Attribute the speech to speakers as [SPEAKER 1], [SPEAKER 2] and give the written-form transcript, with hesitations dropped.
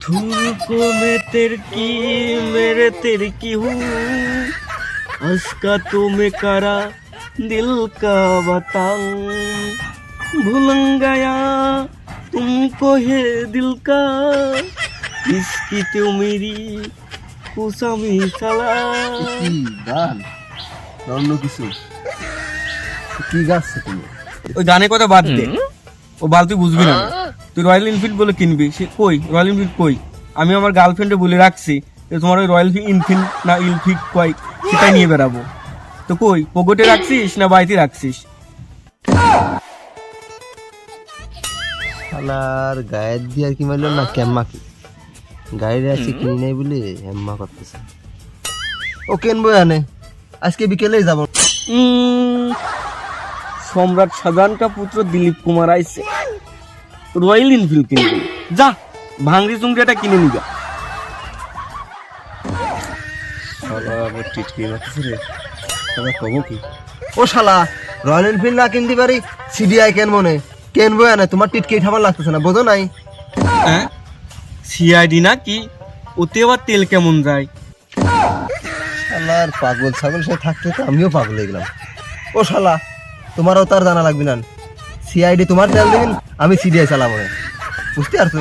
[SPEAKER 1] तुमको मैं तेरे की मेरे तेरे की हूँ उसका तुम्हें करा दिल का बताऊं भूल गया तुमको है दिल का इसकी तो मेरी पूसा मिसाला
[SPEAKER 2] গান অন্য কিছু কি গাছ তুমি
[SPEAKER 1] ওই গানের কথা বাদ দে ও বাল তুই বুঝবি না তুই রয়্যাল এনফিল্ড বলে কিনবি সে কই রয়্যাল এনফিল্ড কই আমি আমার গার্লফ্রেন্ডে বলে রাখছি যে তোমার ওই রয়্যাল এনফিল্ড না ইলফিল্ড কই সেটাই নিয়ে বেরাবো তো কই পকেটে রাখছিস না বাড়িতে রাখছিস
[SPEAKER 2] শালার গায়ের দিয়ে আর কি মারল না কেম্মা কি গাড়ি আছে কিনে নেই বলে হেম্মা করতেছে ও কিনবো জানে আজকে বিকেলেই যাব
[SPEAKER 1] সম্রাট শাহজাহান কা পুত্র দিলীপ কুমার আইছে রয়্যাল এনফিল্ড কিনবি যা ভাঙড়ি চুংড়িটা কিনে নিবা
[SPEAKER 2] শালা আবার টিটকি মারতেছে রে শালা কব কি ও শালা রয়্যাল এনফিল্ড না কিনতে পারি সিডিআই কেন মনে কেনবো জানে তোমার টিটকি খাবার লাগতেছে না বোঝো নাই
[SPEAKER 1] হ্যাঁ সিআইডি না কি ওতে আবার তেল কেমন যায়
[SPEAKER 2] শালার পাগল ছাগল সে থাকতে তো আমিও পাগল হয়ে গেলাম ও শালা তোমারও তার জানা লাগবে না সিআইডি তোমার তেল দিবেন আমি সিডিআই চালাবো বুঝতে পারছো